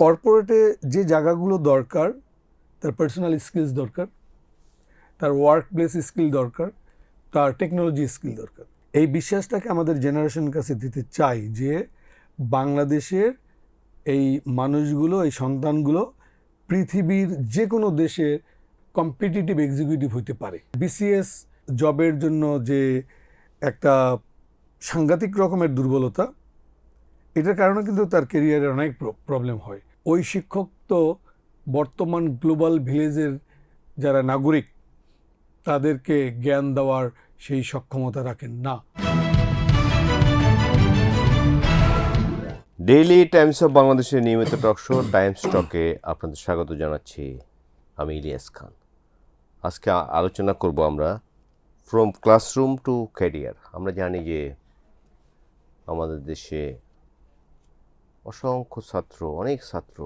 কর্পোরেটে যে জায়গাগুলো দরকার, তার পার্সোনাল স্কিলস দরকার, তার ওয়ার্ক প্লেস স্কিল দরকার, তার টেকনোলজি স্কিল দরকার। এই বিশ্বাসটাকে আমাদের জেনারেশনের কাছে দিতে চাই যে বাংলাদেশের এই মানুষগুলো, এই সন্তানগুলো পৃথিবীর যে কোনো দেশের কম্পিটিটিভ এক্সিকিউটিভ হইতে পারে। বিসিএস জবের জন্য যে একটা সাংঘাতিক রকমের দুর্বলতা, এটার কারণে কিন্তু তার কেরিয়ারে অনেক প্রবলেম হয়। ওই শিক্ষক তো বর্তমান গ্লোবাল ভিলেজের যারা নাগরিক তাদেরকে জ্ঞান দেওয়ার সেই সক্ষমতা রাখেন না। ডেইলি টাইমস অফ বাংলাদেশের নিয়মিত টক শো টাইমস টকে আপনাদের স্বাগত জানাচ্ছি। আমি ইলিয়াস খান। আজকে আলোচনা করব আমরা ফ্রম ক্লাসরুম টু ক্যারিয়ার। আমরা জানি যে আমাদের দেশে অসংখ্য ছাত্র, অনেক ছাত্র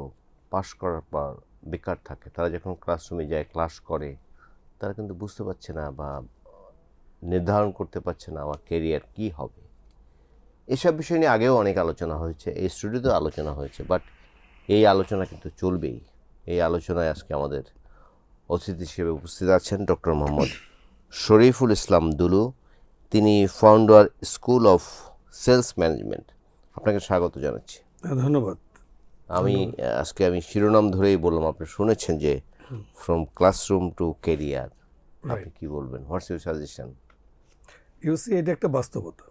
পাশ করার পর বেকার থাকে। তারা যখন ক্লাসরুমে যায়, ক্লাস করে, তারা কিন্তু বুঝতে পারছে না বা নির্ধারণ করতে পারছে না আমার ক্যারিয়ার কী হবে। এসব বিষয় নিয়ে আগেও অনেক আলোচনা হয়েছে, এই স্টুডিওতেও আলোচনা হয়েছে, বাট এই আলোচনা কিন্তু চলবেই। এই আলোচনায় আজকে আমাদের অতিথি হিসেবে উপস্থিত আছেন ডক্টর মোহাম্মদ শরীফুল ইসলাম দুলু। তিনি founder school of sales management. আপনাকে স্বাগত জানাচ্ছি। ধন্যবাদ। আজকে আমি শিরোনাম ধরেই বললাম, আপনি শুনেছেন যে ফ্রম ক্লাসরুম টু ক্যারিয়ার। আপনি কী বলবেন? What's your suggestion? ইউসি, এটা একটা বাস্তবতা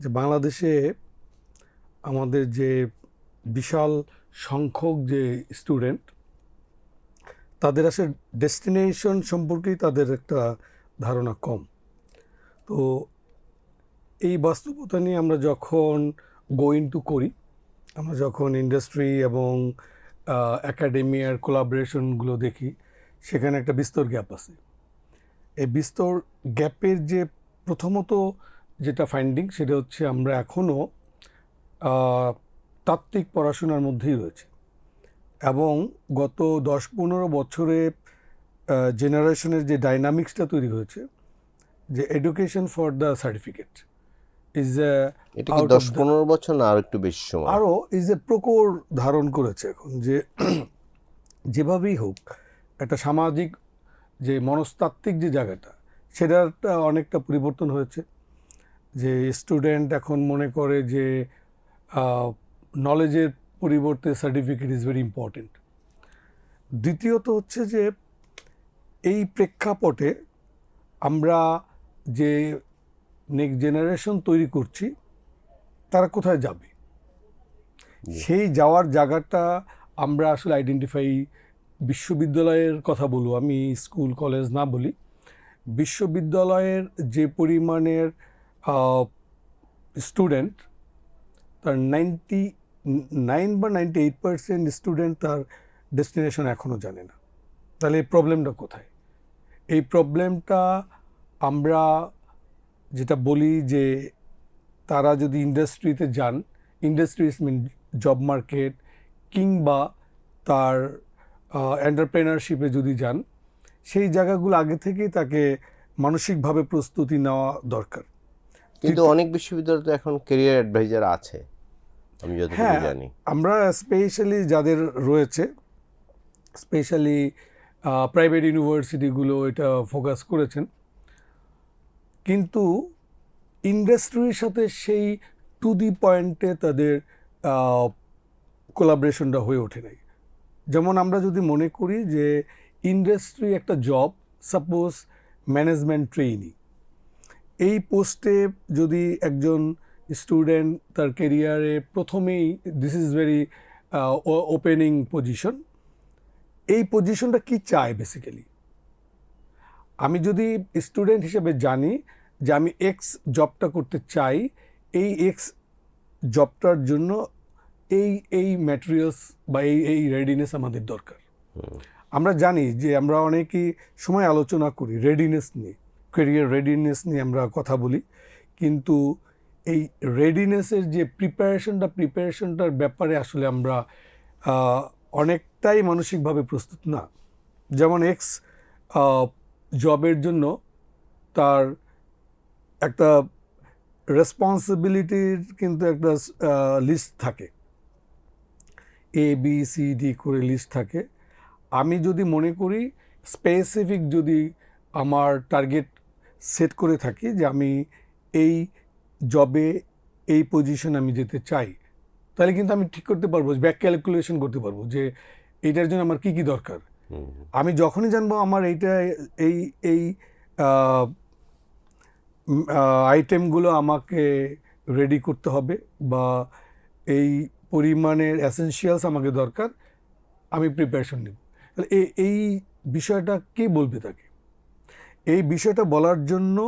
যে বাংলাদেশে আমাদের যে বিশাল সংখ্যক যে স্টুডেন্ট, তাদের আসলে ডেস্টিনেশন সম্পর্কেই তাদের একটা ধারণা কম। তো এই বাস্তবতা নিয়ে আমরা যখন গোইং টু করি, আমরা যখন ইন্ডাস্ট্রি এবং অ্যাকাডেমিয়ার কোলাবোরেশনগুলো দেখি, সেখানে একটা বিস্তর গ্যাপ আছে। এই বিস্তর গ্যাপের যে প্রথমত যেটা ফাইন্ডিং, সেটা হচ্ছে আমরা এখনও তাত্ত্বিক পড়াশোনার মধ্যেই রয়েছে এবং গত 10-15 বছরে জেনারেশনের যে ডাইনামিক্সটা তৈরি হয়েছে, যে education for the certificate is এটা কি 10-15 বছর না আর একটু বেশি সময়? আরও ইজ এ প্রকর ধারণ করেছে এখন। যে যেভাবেই হোক একটা সামাজিক যে মনস্তাত্ত্বিক যে জায়গাটা, সেটাটা অনেকটা পরিবর্তন হয়েছে। যে স্টুডেন্ট এখন মনে করে যে নলেজের পরিবর্তে সার্টিফিকেট ইজ ভেরি ইম্পর্টেন্ট। দ্বিতীয়ত হচ্ছে যে এই প্রেক্ষাপটে আমরা যে নেক্সট জেনারেশন তৈরি করছি, তারা কোথায় যাবে, সেই যাওয়ার জায়গাটা আমরা আসলে আইডেন্টিফাই, বিশ্ববিদ্যালয়ের কথা বলবো, আমি স্কুল কলেজ না বলি, বিশ্ববিদ্যালয়ের যে পরিমাণের স্টুডেন্ট, তার 99 বা 98% স্টুডেন্ট তার ডেস্টিনেশন এখনও জানে না। তাহলে এই প্রবলেমটা কোথায়? এই প্রবলেমটা আমরা যেটা বলি যে তারা যদি ইন্ডাস্ট্রিতে যান, ইন্ডাস্ট্রিজ মিন জব মার্কেট, কিংবা তার এন্টারপ্রেনারশিপে যদি যান, সেই জায়গাগুলো আগে থেকেই তাকে মানসিকভাবে প্রস্তুতি নেওয়া দরকার। কিন্তু অনেক বিশ্ববিদ্যালয় তো এখন ক্যারিয়ার অ্যাডভাইজার আছে, আমি যতটুকু জানি। আমরা স্পেশালি যাদের রয়েছে, স্পেশালি প্রাইভেট ইউনিভার্সিটিগুলো এটা ফোকাস করেছেন, কিন্তু ইন্ডাস্ট্রির সাথে সেই টু দি পয়েন্টে তাদের কোলাবোরেশনটা হয়ে ওঠে নাই। যেমন আমরা যদি মনে করি যে ইন্ডাস্ট্রি একটা জব, সাপোজ ম্যানেজমেন্ট ট্রেইনি, এই পোস্টে যদি একজন স্টুডেন্ট তার কেরিয়ারে প্রথমেই, this is very opening position, এই পজিশনটা কি চায় বেসিক্যালি? আমি যদি স্টুডেন্ট হিসেবে জানি যে আমি এক্স জবটা করতে চাই, এই এক্স জবটার জন্য এই ম্যাটেরিয়ালস বা এই রেডিনেস আমাদের দরকার। আমরা জানি যে আমরা অনেকেই সময় আলোচনা করি রেডিনেস নিয়ে, ক্যারিয়ার রেডিনেস নিয়ে আমরা কথা বলি, কিন্তু এই রেডিনেসের যে প্রিপারেশনটার ব্যাপারে আসলে আমরা অনেকটাই মানসিকভাবে প্রস্তুত না। যেমন এক্স জবের জন্য তার একটা রেসপন্সিবিলিটির কিন্তু একটা লিস্ট থাকে। ABCD করে লিস্ট থাকে। আমি যদি মনে করি স্পেসিফিক, যদি আমার টার্গেট সেট করে থাকি যে আমি এই জবে এই পজিশন আমি যেতে চাই, তাহলে কিন্তু আমি ঠিক করতে পারবো, ব্যাক ক্যালকুলেশন করতে পারবো যে এইটার জন্য আমার কি কি দরকার। আমি যখনই জানবো আমার এইটা এই এই আইটেমগুলো আমাকে রেডি করতে হবে বা এই পরিমাণের এসেনশিয়ালস আমাকে দরকার, আমি প্রিপারেশন নেব। তাহলে এই বিষয়টা কে বলবে তাকে? এই বিষয়টা বলার জন্য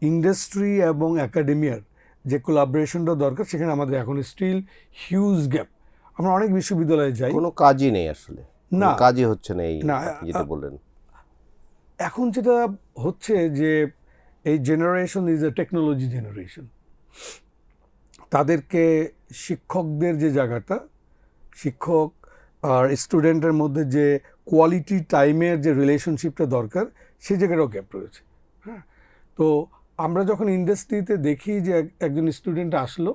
ইন্ডাস্ট্রি এবং একাডেমিয়ার যে কোলাবোরেশনটা দরকার, সেখানে আমাদের এখন স্টিল হিউজ গ্যাপ। আমরা অনেক বিশ্ববিদ্যালয়ে যাই, কোনো কাজই নেই আসলে, না কাজই হচ্ছে না এই না, আপনি যেটা বললেন। এখন যেটা হচ্ছে যে এই generation is a technology generation. তাদেরকে শিক্ষকদের যে জায়গাটা, শিক্ষক আর স্টুডেন্টের মধ্যে যে কোয়ালিটি টাইমের যে রিলেশনশিপটা দরকার, সেই জায়গাটাও গ্যাপ রয়েছে। হ্যাঁ, তো আমরা যখন ইন্ডাস্ট্রিতে দেখি যে একজন স্টুডেন্ট আসলো,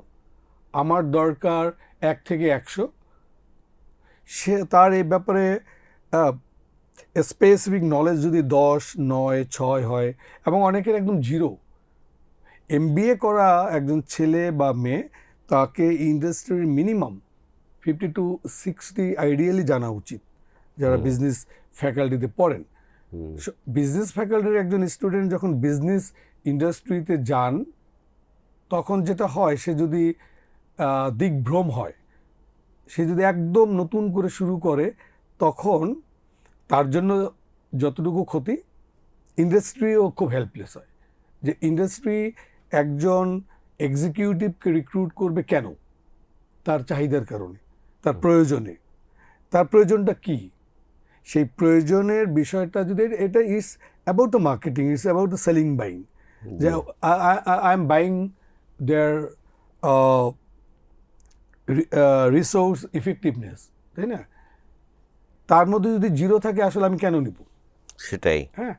আমার দরকার 1 থেকে 100, সে তার এই ব্যাপারে স্পেসিফিক নলেজ যদি 10, 9, 6 হয়, এবং অনেকের একদম 0। MBA করা একজন ছেলে বা মেয়ে, তাকে ইন্ডাস্ট্রির মিনিমাম 50 to 60 আইডিয়ালি জানা উচিত, যারা বিজনেস ফ্যাকাল্টিতে পড়েন। বিজনেস ফ্যাকাল্টির একজন স্টুডেন্ট যখন বিজনেস ইন্ডাস্ট্রিতে যান, তখন যেটা হয়, সে যদি দিকভ্রম হয়, সে যদি একদম নতুন করে শুরু করে, তখন তার জন্য যতটুকু ক্ষতি, ইন্ডাস্ট্রিও খুব হেল্পলেস হয়। যে ইন্ডাস্ট্রি একজন এক্সিকিউটিভকে রিক্রুট করবে কেন? তার চাহিদার কারণে, তার প্রয়োজনে। তার প্রয়োজনটা কি? সেই প্রয়োজনের বিষয়টা যদি, এটা is about the marketing, it's about the selling buying, যে I am buying their resource effectiveness, তাই না? তার মধ্যে যদি 0 থাকে, আসলে আমি কেন নিব? সেটাই। হ্যাঁ,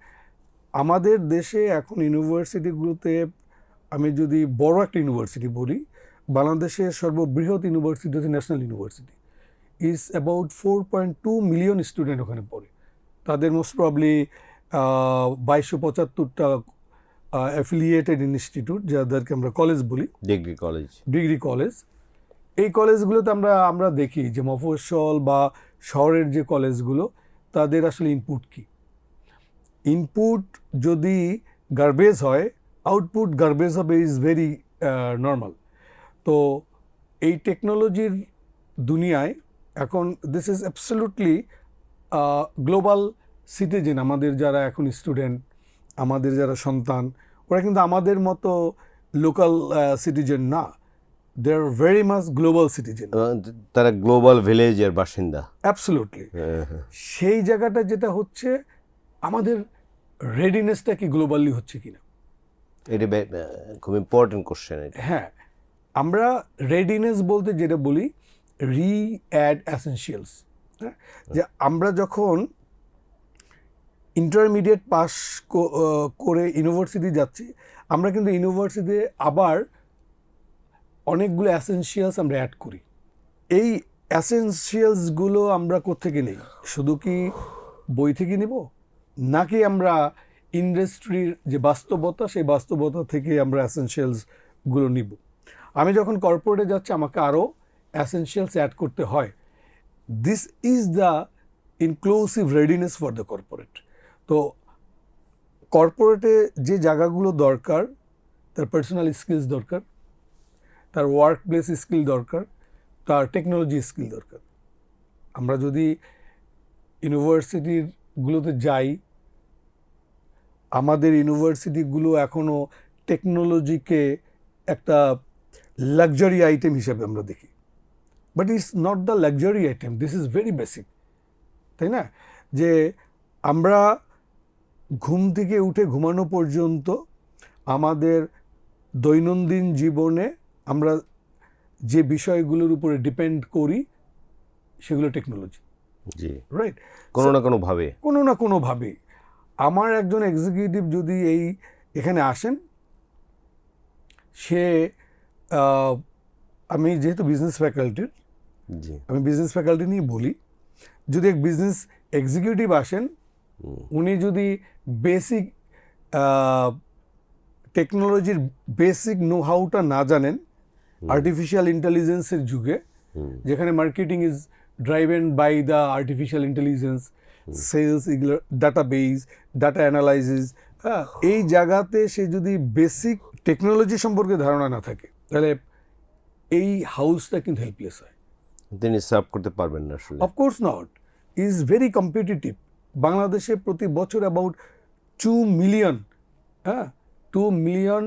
আমাদের দেশে এখন ইউনিভার্সিটিগুলোতে, আমি যদি বড় একটা ইউনিভার্সিটি বলি, বাংলাদেশের সর্ববৃহৎ ইউনিভার্সিটি হচ্ছে national university, is about 4.2 million student ওখানে পড়ে। তাদের মোস্ট প্রবলি 2275টা অ্যাফিলিয়েটেড ইনস্টিটিউট, যাদেরকে আমরা কলেজ বলি, ডিগ্রি কলেজ। এই কলেজগুলোতে আমরা দেখি যে মফস্বল বা শহরের যে কলেজগুলো, তাদের আসলে ইনপুট কি? ইনপুট যদি গার্বেজ হয়, আউটপুট গার্বেজ হবে, ইজ ভেরি নর্মাল। তো এই টেকনোলজির দুনিয়ায় এখন this is absolutely global citizen. আমাদের যারা এখন স্টুডেন্ট, আমাদের যারা সন্তান, ওরা কিন্তু আমাদের মতো লোকাল সিটিজেন না, they are very much global citizen. তারা গ্লোবাল ভিলেজের বাসিন্দা। অ্যাবসলিউটলি। সেই জায়গাটা যেটা হচ্ছে, আমাদের রেডিনেসটা কি গ্লোবালি হচ্ছে কিনা, এটা খুব ইম্পর্টেন্ট কোশ্চেন। হ্যাঁ, আমরা রেডিনেস বলতে যেটা বলি, অ্যাড এসেনশিয়ালস। যে আমরা যখন ইন্টারমিডিয়েট পাস করে ইউনিভার্সিটি যাচ্ছি, আমরা কিন্তু ইউনিভার্সিটিতে আবার অনেকগুলো এসেনশিয়ালস আমরা অ্যাড করি। এই এসেনশিয়ালসগুলো আমরা কোত্থেকে নিই? শুধু কি বই থেকে নিব, নাকি আমরা ইন্ডাস্ট্রির যে বাস্তবতা, সেই বাস্তবতা থেকে আমরা এসেনশিয়ালসগুলো নিব? আমি যখন কর্পোরেটে যাচ্ছি, আমাকে আরও এসেনশিয়ালস অ্যাড করতে হয়। This is the inclusive readiness for the corporate. তো কর্পোরেটে যে জায়গাগুলো দরকার, তার পার্সোনাল স্কিলস দরকার, তার ওয়ার্ক প্লেস স্কিল দরকার, তার টেকনোলজি স্কিল দরকার। আমরা যদি ইউনিভার্সিটিগুলোতে যাই, আমাদের ইউনিভার্সিটিগুলো এখনও টেকনোলজিকে একটা লাক্সারি আইটেম হিসেবে আমরা দেখি, but it's not the luxury item, this is very basic, তাই না? যে আমরা ঘুম থেকে উঠে ঘুমানো পর্যন্ত আমাদের দৈনন্দিন জীবনে আমরা যে বিষয়গুলোর উপরে ডিপেন্ড করি, সেগুলো টেকনোলজি। জি, রাইট। কোনো না কোনোভাবে আমার একজন এক্সিকিউটিভ যদি এখানে আসেন, সে আমি যেহেতু বিজনেস ফ্যাকাল্টির, জি। আমি বিজনেস ফ্যাকাল্টি নিয়ে বলি, যদি এক বিজনেস এক্সিকিউটিভ আসেন, উনি যদি বেসিক টেকনোলজির বেসিক নো হাউটা না জানেন, আর্টিফিশিয়াল ইন্টেলিজেন্সের যুগে, যেখানে marketing is driven by the artificial intelligence, sales, এগুলো ডাটাবেস, ডাটা অ্যানালাইসিস, হ্যাঁ, এই জায়গাতে সে যদি বেসিক টেকনোলজি সম্পর্কে ধারণা না থাকে, তাহলে এই হাউসটা কিন্তু হেল্পলেস হয়। তিনি সার্ভ করতে পারবেন না আসলে। Of course not, is very competitive. বাংলাদেশে প্রতি বছর অ্যাবাউট 2 মিলিয়ন, হ্যাঁ, 2 মিলিয়ন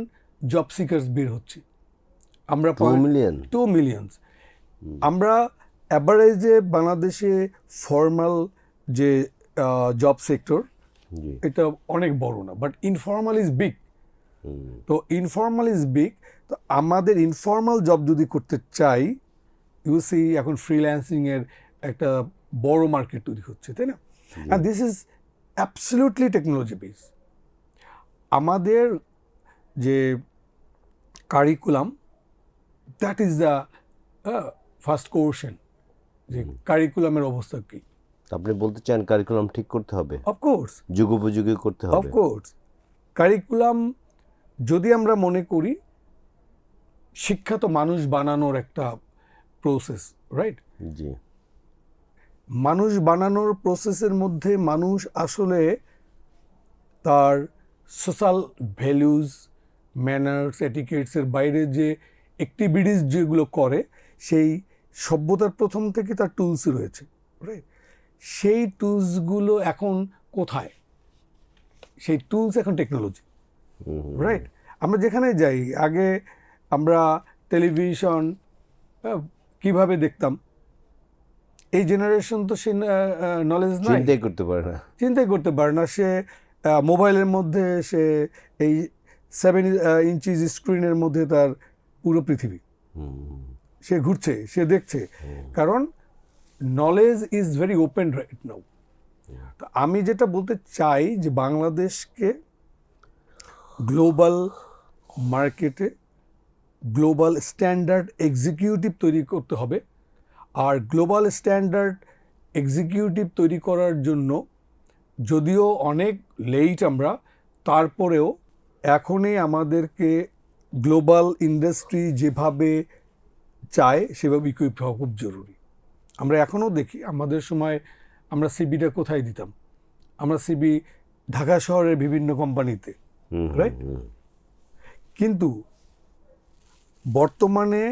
জব সিকার্স বের হচ্ছে। আমরা 2 মিলিয়ন? 2 মিলিয়নস। আমরা অ্যাভারেজে বাংলাদেশে ফর্মাল যে জব সেক্টর, জি। এটা অনেক বড় না, বাট ইনফর্মাল ইজ বিগ। তো ইনফর্মাল ইজ বিগ। তো আমাদের ইনফর্মাল জব যদি করতে চাই, ইউসি এখন ফ্রিল্যান্সিং এর একটা বড় মার্কেট তৈরি হচ্ছে, তাই না? And this is absolutely technology base. আমাদের যে curriculum, that is the first question, যে কারিকুলামের অবস্থা কী। আপনি বলতে চান কারিকুলাম ঠিক করতে হবে, অফকোর্স, যুগোপযোগী করতে হবে। অফকোর্স। কারিকুলাম যদি আমরা মনে করি শিক্ষা তো মানুষ বানানোর একটা প্রসেস, রাইট? জি। মানুষ বানানোর প্রসেসের মধ্যে মানুষ আসলে তার সোশ্যাল ভ্যালুজ, ম্যানার্স, এটিকেটসের বাইরে যে অ্যাক্টিভিটিস যেগুলো করে, সেই সভ্যতার প্রথম থেকে তার টুলস রয়েছে, রাইট? সেই টুলসগুলো এখন কোথায়? সেই টুলস এখন টেকনোলজি, রাইট? আমরা যেখানে যাই, আগে আমরা টেলিভিশন কিভাবে দেখতাম, এই জেনারেশন তো সে নলেজ নাই, চিন্তাই করতে পারে না। চিন্তাই করতে পারে না। সে মোবাইলের মধ্যে, সে এই 7 ইঞ্চিজ স্ক্রিনের মধ্যে তার পুরো পৃথিবী, সে ঘুরছে, সে দেখছে, কারণ knowledge is very open right now. তো আমি যেটা বলতে চাই যে বাংলাদেশকে গ্লোবাল মার্কেটে গ্লোবাল স্ট্যান্ডার্ড এক্সিকিউটিভ তৈরি করতে হবে। আর গ্লোবাল স্ট্যান্ডার্ড এক্সিকিউটিভ তৈরি করার জন্য, যদিও অনেক লেট আমরা, তারপরেও এখনই আমাদেরকে গ্লোবাল ইন্ডাস্ট্রি যেভাবে চায় সেভাবে ইকুইপ হওয়া খুব জরুরি। আমরা এখনও দেখি, আমাদের সময় আমরা সিবিটা কোথায় দিতাম? আমরা সিবি ঢাকা শহরের বিভিন্ন কোম্পানিতে, রাইট? কিন্তু বর্তমানে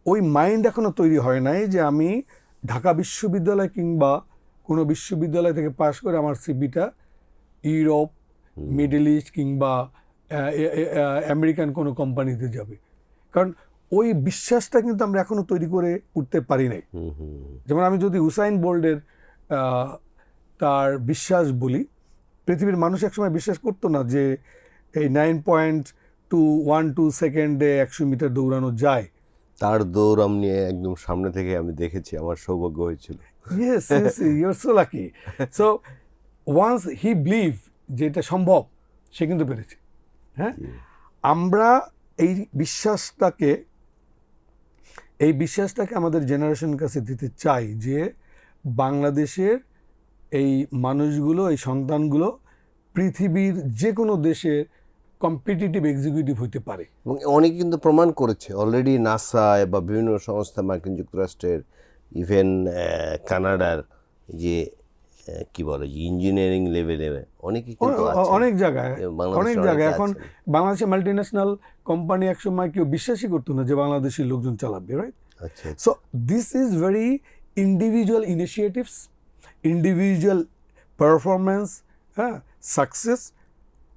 ওই মাইন্ড এখনো তৈরি হয় নাই যে আমি ঢাকা বিশ্ববিদ্যালয় কিংবা কোনো বিশ্ববিদ্যালয় থেকে পাশ করে আমার সিবিটা ইউরোপ, মিডল ইস্ট কিংবা আমেরিকান কোনো কোম্পানিতে যাবে। কারণ ওই বিশ্বাসটা কিন্তু আমরা এখনো তৈরি করে উঠতে পারি নাই। যেমন আমি যদি উসাইন বোল্টের তার বিশ্বাস বলি, পৃথিবীর মানুষ একসময় বিশ্বাস করতো না যে এই 9.212 সেকেন্ডে 100 মিটার দৌড়ানো যায়। তার দৌড়াম নিয়ে একদম সামনে থেকে আমি দেখেছি, আমার সৌভাগ্য হয়েছিল। Yes, yes, you're so lucky. So once he believed যে এটা সম্ভব, সে কিন্তু পেরেছে। হ্যাঁ, আমরা এই বিশ্বাসটাকে আমাদের জেনারেশনের কাছে দিতে চাই যে বাংলাদেশের এই মানুষগুলো, এই সন্তানগুলো পৃথিবীর যে কোনো দেশের কম্পিটিটিভ এক্সিকিউটিভ হইতে পারে। এবং অনেকে কিন্তু প্রমাণ করেছে অলরেডি, নাসা বা বিভিন্ন সংস্থা, মার্কিন যুক্তরাষ্ট্রের, ইভেন কানাডার যে কি বলে ইঞ্জিনিয়ারিং লেভেলে অনেকে কিন্তু আছে। অনেক জায়গায় এখন বাংলাদেশে মাল্টিন্যাশনাল কোম্পানি একসময় কেউ বিশ্বাসই করতো না যে বাংলাদেশের লোকজন চালাবে, রাইট? আচ্ছা। So this is very individual initiatives, individual performance, হ্যাঁ, সাকসেস।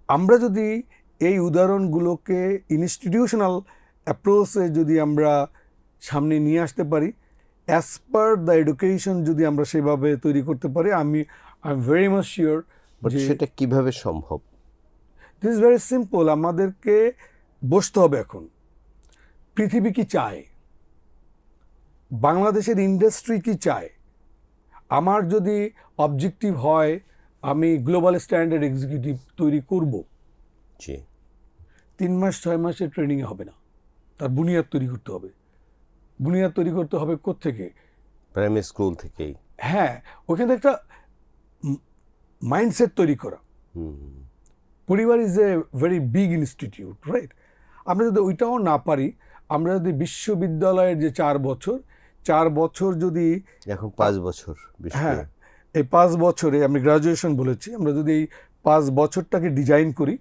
আমরা যদি এই উদাহরণগুলোকে ইনস্টিটিউশনাল অ্যাপ্রোচে যদি আমরা সামনে নিয়ে আসতে পারি, অ্যাজ পার দ্য এডুকেশন যদি আমরা সেভাবে তৈরি করতে পারি, I am very much sure. But সেটা কিভাবে সম্ভব? This is very simple. আমাদেরকে বসতে হবে এখন, পৃথিবী কি চায়, বাংলাদেশের ইন্ডাস্ট্রি কি চায়। আমার যদি অবজেক্টিভ হয় আমি গ্লোবাল স্ট্যান্ডার্ড এক্সিকিউটিভ তৈরি করব, 3 মাস 6 মাসের ট্রেনিংয়ে হবে না, তার বুনিয়াদ তৈরি করতে হবে। বুনিয়াদ তৈরি করতে হবে কোত্থেকে? প্রাইমারি স্কুল থেকেই। হ্যাঁ, ওখানে একটা মাইন্ডসেট তৈরি করা। হুম। পরিবার is a very big institute, right? আমরা যদি ওইটাও না পারি, আমরা যদি বিশ্ববিদ্যালয়ের যে 4 বছর যদি, এখন 5 বছর হ্যাঁ, এই 5 বছরে আমি গ্রাজুয়েশন বলেছি, আমরা যদি এই 5 বছরটাকে ডিজাইন করি,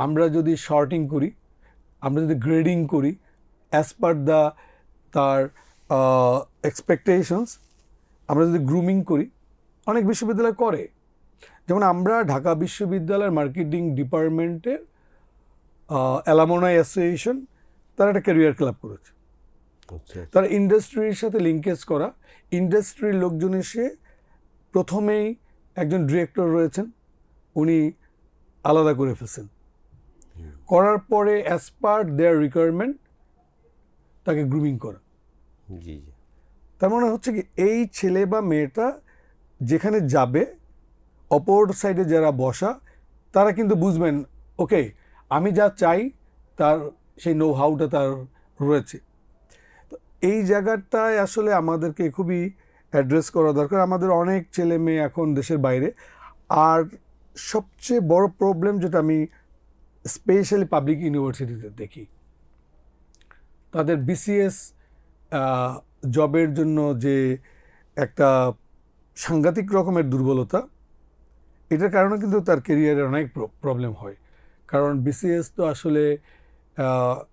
আমরা যদি শর্টিং করি, আমরা যদি গ্রেডিং করি অ্যাজ পার তার এক্সপেকটেশনস, আমরা যদি গ্রুমিং করি, অনেক বিশ্ববিদ্যালয় করে। যেমন আমরা ঢাকা বিশ্ববিদ্যালয়ের মার্কেটিং ডিপার্টমেন্টের অ্যালামনাই অ্যাসোসিয়েশন, তারা একটা ক্যারিয়ার ক্লাব করেছে। আচ্ছা। তারা ইন্ডাস্ট্রির সাথে লিঙ্কেজ করা, ইন্ডাস্ট্রির লোকজন এসে প্রথমেই একজন ডিরেক্টর রয়েছেন, উনি আলাদা করে ফেলছেন, করার পরে অ্যাজ পার দেয়ার রিকোয়ারমেন্ট তাকে গ্রুমিং করা। জি জি। তার মানে হচ্ছে কি, এই ছেলে বা মেয়েটা যেখানে যাবে, অপর সাইডে যারা বসা, তারা কিন্তু বুঝবেন ওকে আমি যা চাই তার সেই নো হাউটা তার রয়েছে। তো এই জায়গাটায় আসলে আমাদেরকে খুবই অ্যাড্রেস করা দরকার। আমাদের অনেক ছেলে মেয়ে এখন দেশের বাইরে। আর সবচেয়ে বড় প্রবলেম যেটা আমি স্পেশালি পাবলিক ইউনিভার্সিটিতে দেখি, তাদের বিসিএস জবের জন্য যে একটা সাংঘাতিক রকমের দুর্বলতা, এটার কারণে কিন্তু তার কেরিয়ারে অনেক প্রবলেম হয়। কারণ বিসিএস তো আসলে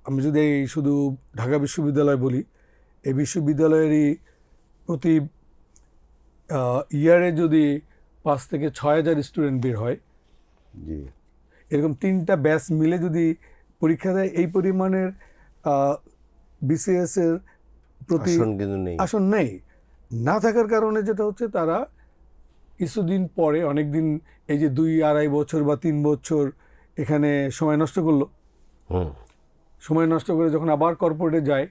আমি যদি শুধু ঢাকা বিশ্ববিদ্যালয় বলি, এই বিশ্ববিদ্যালয়েরই প্রতি ইয়ারে যদি 5 থেকে 6,000 স্টুডেন্ট বের হয়, জি। এরকম 3টা ব্যাচ মিলে যদি পরীক্ষা দেয়, এই পরিমাণের বিসিএস এর প্রতি আসন কিন্তু নেই। আসন নেই। না থাকার কারণে যেটা হচ্ছে, তারা কিছুদিন পরে, অনেক দিন, এই যে 2-2.5 বছর বা 3 বছর এখানে সময় নষ্ট করলো, হুম। সময় নষ্ট করে যখন আবার কর্পোরেটে যায়,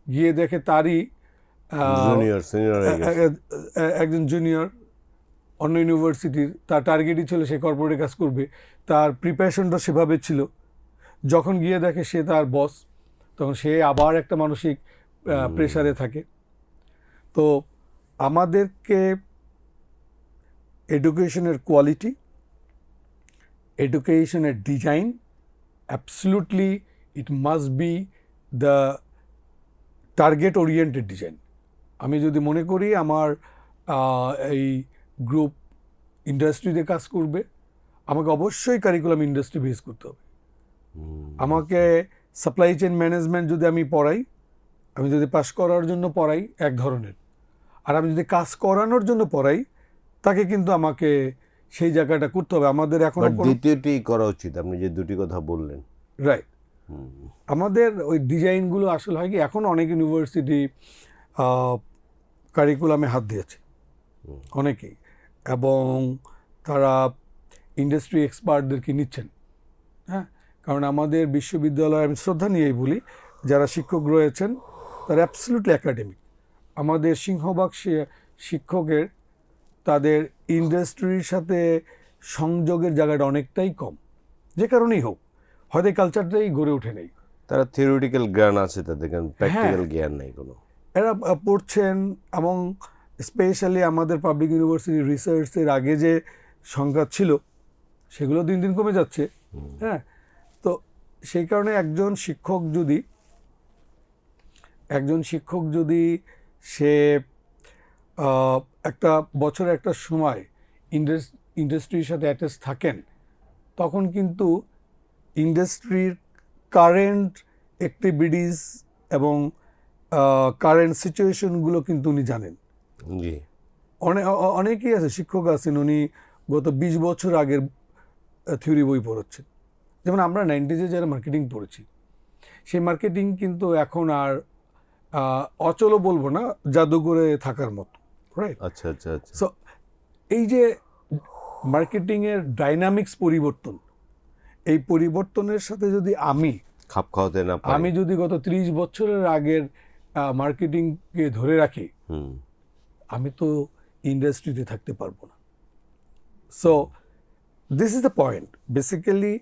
গিয়ে দেখে তারই জুনিয়র সিনিয়র হয়ে গেছে। একজন জুনিয়র অন্য ইউনিভার্সিটির, তার টার্গেটই ছিল সে কর্পোরেটে কাজ করবে, তার প্রিপারেশনটা সেভাবে ছিল। যখন গিয়ে দেখে সে তার বস, তখন সে আবার একটা মানসিক প্রেশারে থাকে। তো আমাদেরকে এডুকেশনের কোয়ালিটি, এডুকেশনের design, absolutely it must be the target oriented design. আমি যদি মনে করি আমার এই গ্রুপ ইন্ডাস্ট্রিতে কাজ করবে, আমাকে অবশ্যই কারিকুলাম ইন্ডাস্ট্রি বেস করতে হবে। আমাকে সাপ্লাই চেইন ম্যানেজমেন্ট যদি আমি পড়াই, আমি যদি পাস করার জন্য পড়াই এক ধরনের, আর আমি যদি কাজ করানোর জন্য পড়াই, তাকে কিন্তু আমাকে সেই জায়গাটা করতে হবে। আমাদের এখন দ্বিতীয়টি করা উচিত, আপনি যে দুটি কথা বললেন। রাইট। আমাদের ওই ডিজাইনগুলো আসলে হয় কি, এখন অনেক ইউনিভার্সিটি কারিকুলামে হাত দিয়েছে অনেকেই, এবং তারা ইন্ডাস্ট্রি এক্সপার্টদেরকে নিচ্ছেন। হ্যাঁ, কারণ আমাদের বিশ্ববিদ্যালয়ে, আমি শ্রদ্ধা নিয়েই বলি, যারা শিক্ষক রয়েছেন তারা অ্যাবসলিউটলি একাডেমিক। আমাদের সিংহভাগ শিক্ষকের তাদের ইন্ডাস্ট্রির সাথে সংযোগের জায়গাটা অনেকটাই কম, যে কারণেই হোক, হয়তো এই কালচারটাই গড়ে ওঠে নেই। তারা থিওরিটিক্যাল জ্ঞান আছে তাদের, প্র্যাকটিক্যাল জ্ঞান নেই কোনো। এরা পড়ছেন, এবং স্পেশালি আমাদের পাবলিক ইউনিভার্সিটি রিসার্চের আগে যে সংখ্যা ছিল, সেগুলো দিন দিন কমে যাচ্ছে। হ্যাঁ, তো সেই কারণে একজন শিক্ষক যদি সে একটা বছরে একটা সময় ইন্ডাস্ট্রির সাথে অ্যাটাচ থাকেন, তখন কিন্তু ইন্ডাস্ট্রির কারেন্ট অ্যাক্টিভিটিস এবং কারেন্ট সিচুয়েশনগুলো কিন্তু উনি জানেন। জি। অনেকেই আছে, শিক্ষক আছেন, উনি গত 20 বছর আগের থিওরি বই পড়াচ্ছেন। যেমন আমরা 90s যারা মার্কেটিং পড়েছি, সেই মার্কেটিং কিন্তু এখন আর অচলও বলবো না, জাদুঘরে থাকার মতো, রাইট? আচ্ছা আচ্ছা আচ্ছা। সো এই যে মার্কেটিংয়ের ডাইনামিক্স পরিবর্তন, এই পরিবর্তনের সাথে যদি খাপ খাওয়াতে না পারি, আমি যদি গত 30 বছরের আগের মার্কেটিংকে ধরে রাখি, আমি তো ইন্ডাস্ট্রিতে থাকতে পারবো না। So this is the point. Basically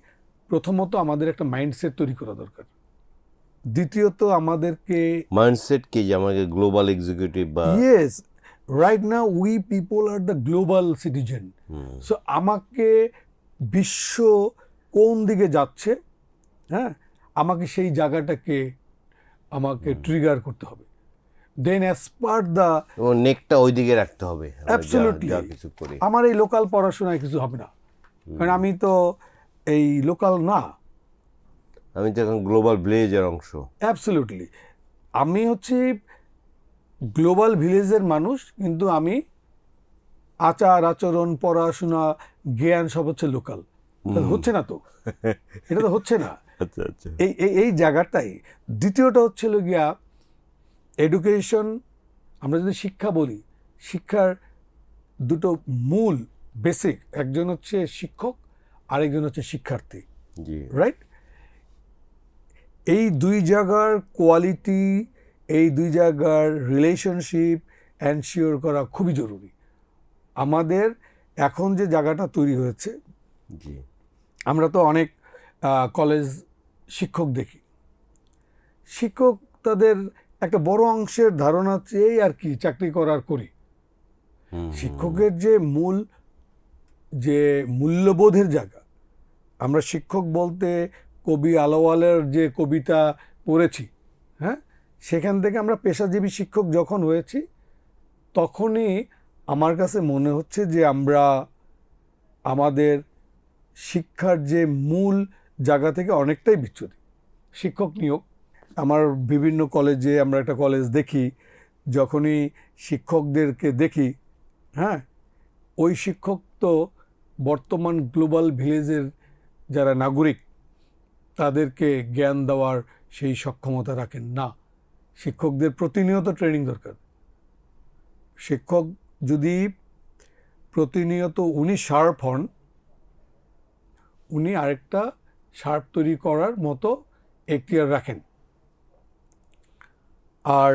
প্রথমত আমাদের একটা মাইন্ডসেট তৈরি করা দরকার। দ্বিতীয়ত আমাদেরকে মাইন্ডসেট কি যে আমাকে গ্লোবাল এক্সিকিউটিভ বা yes right now we people are the global citizen. So আমাকে বিশ্ব কোন দিকে যাচ্ছে, হ্যাঁ, আমাকে সেই জায়গাটাকে আমাকে ট্রিগার করতে হবে। দেন অ্যাজ পার দ্য নেকটা ওইদিকে রাখতে হবে আমরা অ্যাবসলিউটলি যা কিছু করি। আমার এই লোকাল পড়াশোনায় কিছু হবে না, কারণ আমি তো এই লোকাল না। আমি তো এখন গ্লোবাল ভিলেজের অংশ। অ্যাবসলিউটলি আমি হচ্ছি গ্লোবাল ভিলেজের মানুষ, কিন্তু আমি আচার আচরণ পড়াশোনা জ্ঞান সব হচ্ছে লোকাল। হচ্ছে না তো, এটা তো হচ্ছে না। আচ্ছা আচ্ছা। এই এই এই জায়গাটাই। দ্বিতীয়টা হচ্ছিল গিয়া এডুকেশন। আমরা যদি শিক্ষা বলি, শিক্ষার দুটো মূল বেসিক, একজন হচ্ছে শিক্ষক, আরেকজন হচ্ছে শিক্ষার্থী, জি রাইট? এই দুই জায়গার কোয়ালিটি, এই দুই জায়গার রিলেশনশিপ এনশিওর করা খুবই জরুরি। আমাদের এখন যে জায়গাটা তৈরি হয়েছে, জি আমরা তো অনেক কলেজ শিক্ষক দেখি, শিক্ষক তাদের একটা বড় অংশের ধারণা চেয়েই আর কি চাকরি করার করি। শিক্ষকের যে মূল যে মূল্যবোধের জায়গা, আমরা শিক্ষক বলতে কবি আলাওয়ালের যে কবিতা পড়েছি, হ্যাঁ, সেখান থেকে আমরা পেশাজীবী শিক্ষক যখন হয়েছি, তখনই আমার কাছে মনে হচ্ছে যে আমরা আমাদের শিক্ষার যে মূল জায়গা থেকে অনেকটাই বিচ্যুত। শিক্ষক নিয়োগ, আমার বিভিন্ন কলেজে, আমরা একটা কলেজ দেখি, যখনই শিক্ষকদেরকে দেখি, হ্যাঁ, ওই শিক্ষক তো বর্তমান গ্লোবাল ভিলেজের যারা নাগরিক তাদেরকে জ্ঞান দেওয়ার সেই সক্ষমতা রাখেন না। শিক্ষকদের প্রতিনিয়ত ট্রেনিং দরকার। শিক্ষক যদি প্রতিনিয়ত উনি শার্প হন, উনি আরেকটা শার্প তৈরি করার মতো এখতিয়ার রাখেন। আর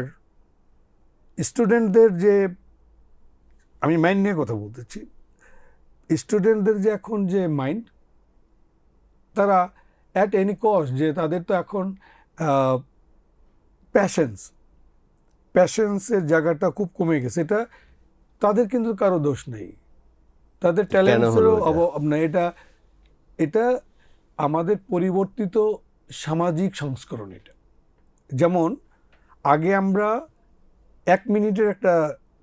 স্টুডেন্টদের যে, আমি মাইন্ড নিয়ে কথা বলতেছি, স্টুডেন্টদের যে এখন যে মাইন্ড, তারা অ্যাট এনি কস্ট, যে তাদের তো এখন প্যাশেন্সের জায়গাটা খুব কমে গেছে। এটা তাদের কিন্তু কারো দোষ নেই, তাদের ট্যালেন্টসেরও অভাব না। এটা আমাদের পরিবর্তিত সামাজিক সংস্করণ। এটা যেমন আগে আমরা 1 মিনিটের একটা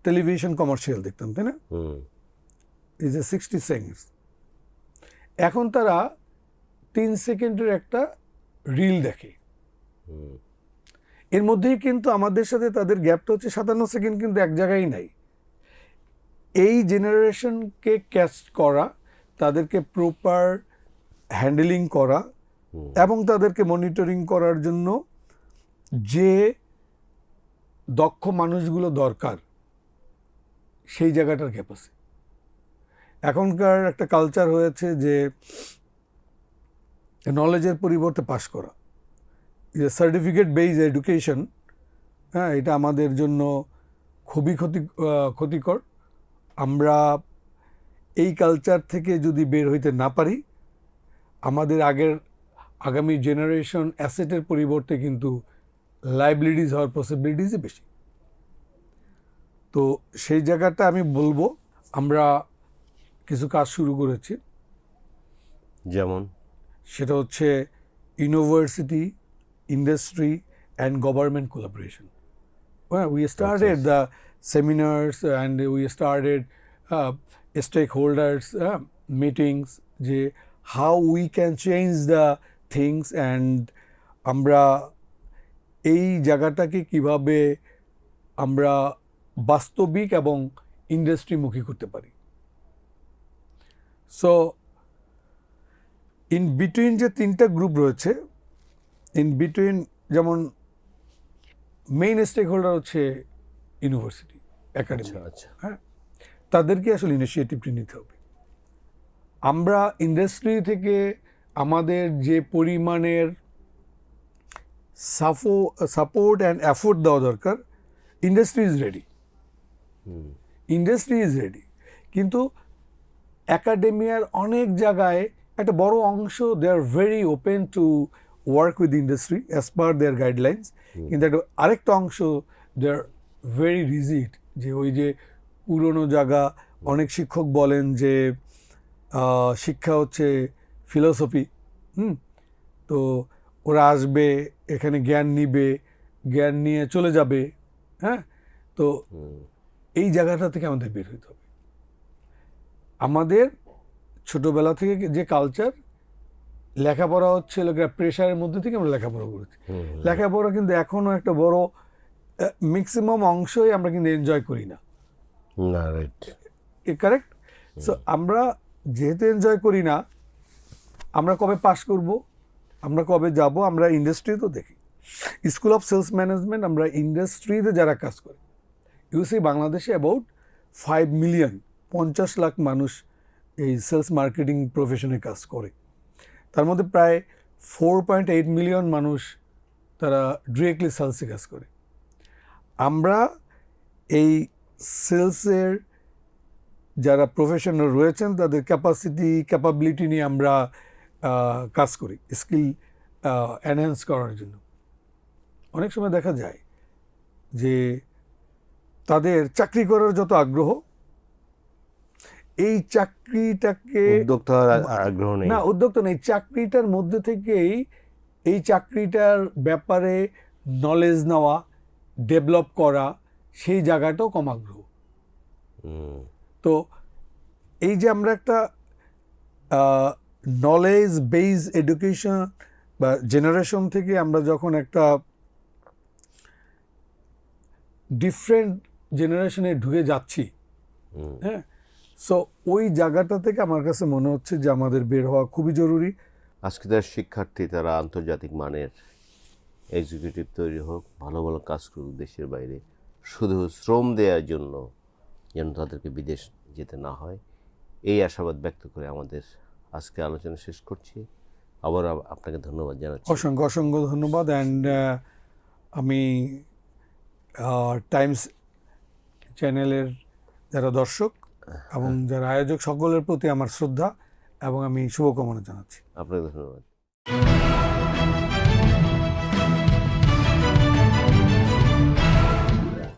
টেলিভিশন কমার্শিয়াল দেখতাম, তাই না? Is a 60 seconds. এখন তারা 3 সেকেন্ডের একটা রিল দেখে। এর মধ্যেই কিন্তু আমাদের সাথে তাদের গ্যাপটা হচ্ছে 57 সেকেন্ড, কিন্তু এক জায়গায় নাই। এই জেনারেশনকে ক্যাচ করা, তাদেরকে প্রপার হ্যান্ডেলিং করা এবং তাদেরকে মনিটরিং করার জন্য যে দক্ষ মানুষগুলো দরকার, সেই জায়গাটার গ্যাপ আছে। এখনকার একটা কালচার হয়েছে যে নলেজের পরিবর্তে পাস করা, সার্টিফিকেট বেসড এডুকেশন, হ্যাঁ, এটা আমাদের জন্য খুবই ক্ষতিকর। আমরা এই কালচার থেকে যদি বের হইতে না পারি, আমাদের আগামী জেনারেশন অ্যাসেটের পরিবর্তে কিন্তু লাইবিলিটিস হওয়ার পসিবিলিটিসই বেশি। তো সেই জায়গাটা আমি বলবো আমরা কিছু কাজ শুরু করেছি, যেমন সেটা হচ্ছে university, industry and government collaboration. We started the seminars and we started stakeholders meetings, যে how we can change the things, and আমরা এই জায়গাটাকে কিভাবে আমরা বাস্তবিক এবং ইন্ডাস্ট্রিমুখী করতে পারি। সো ইন বিটুইন যে 3টা গ্রুপ রয়েছে, ইন বিটুইন যেমন মেইন স্টেক হোল্ডার হচ্ছে ইউনিভার্সিটি, একাডেমি, আচ্ছা হ্যাঁ, তাদেরকে আসলে ইনিশিয়েটিভটি নিতে হবে। আমরা ইন্ডাস্ট্রি থেকে আমাদের যে পরিমাণের সাপোর্ট অ্যান্ড এফোর্ট দেওয়া দরকার, ইন্ডাস্ট্রি ইজ রেডি, কিন্তু একাডেমিয়ার অনেক জায়গায় একটা বড় অংশ they are very open to work with industry as per their guidelines, কিন্তু একটা আরেকটা অংশ দে আর ভেরি রিজিড, যে ওই যে পুরনো জায়গা, অনেক শিক্ষক বলেন যে শিক্ষা হচ্ছে ফিলোসফি, তো ওরা আসবে এখানে জ্ঞান নিবে, জ্ঞান নিয়ে চলে যাবে, হ্যাঁ, তো এই জায়গাটা থেকে আমাদের বের হইতে হবে। আমাদের ছোটবেলা থেকে যে কালচার, লেখাপড়া হচ্ছে প্রেশারের মধ্যে থেকে আমরা লেখাপড়া করেছি। লেখাপড়া কিন্তু এখনো একটা বড় ম্যাক্সিমাম অংশই আমরা কিন্তু এনজয় করি না, রাইট, কারেক্ট? সো আমরা যেহেতু এনজয় করি না, আমরা কবে পাস করব, আমরা কবে যাব? আমরা ইন্ডাস্ট্রি তো দেখি, স্কুল অফ সেলস ম্যানেজমেন্ট, আমরা ইন্ডাস্ট্রিতে যারা কাজ করে, ইউসি বাংলাদেশে অ্যাবাউট 5 মিলিয়ন, 50 লাখ মানুষ এই সেলস মার্কেটিং প্রফেশনে কাজ করে। তার মধ্যে প্রায় 4.8 মিলিয়ন মানুষ তারা ডিরেক্টলি সেলসে কাজ করে। আমরা এই সেলসের যারা প্রফেশনাল রয়েছেন তাদের ক্যাপাবিলিটি নিয়ে আমরা কাজ করি, স্কিল এনহ্যান্স করার জন্য। অনেক সময় দেখা যায় যে তাদের চাকরি করার যত আগ্রহ, এই চাকরিটাকে উদ্যোক্তা আগ্রহ নেই, না, উদ্যোক্তা নেই, চাকরিটার মধ্যে থেকেই এই চাকরিটার ব্যাপারে নলেজ নেওয়া, ডেভেলপ করা, সেই জায়গাটাও কম আগ্রহ। তো এই যে আমরা একটা নলেজ বেস এডুকেশন বা জেনারেশন থেকে আমরা যখন একটা ডিফারেন্ট জেনারেশনে ঢুকে যাচ্ছি, হ্যাঁ, সো ওই জায়গাটা থেকে আমার কাছে মনে হচ্ছে যে আমাদের বের হওয়া খুবই জরুরি। আজকে তার শিক্ষার্থী তারা আন্তর্জাতিক মানের এক্সিকিউটিভ তৈরি হোক, ভালো ভালো কাজ করুক দেশের বাইরে, শুধু শ্রম দেওয়ার জন্য যেন তাদেরকে বিদেশ যেতে না হয়, এই আশাবাদ ব্যক্ত করে আমাদের আজকে আলোচনা শেষ করছি। আবার আপনাকে ধন্যবাদ জানাচ্ছি। অসংখ্য অসংখ্য ধন্যবাদ। অ্যান্ড আমি টাইমস চ্যানেলের যারা দর্শক এবং যারা আয়োজক সকলের প্রতি আমার শ্রদ্ধা এবং আমি শুভকামনা জানাচ্ছি। আপনাকে ধন্যবাদ।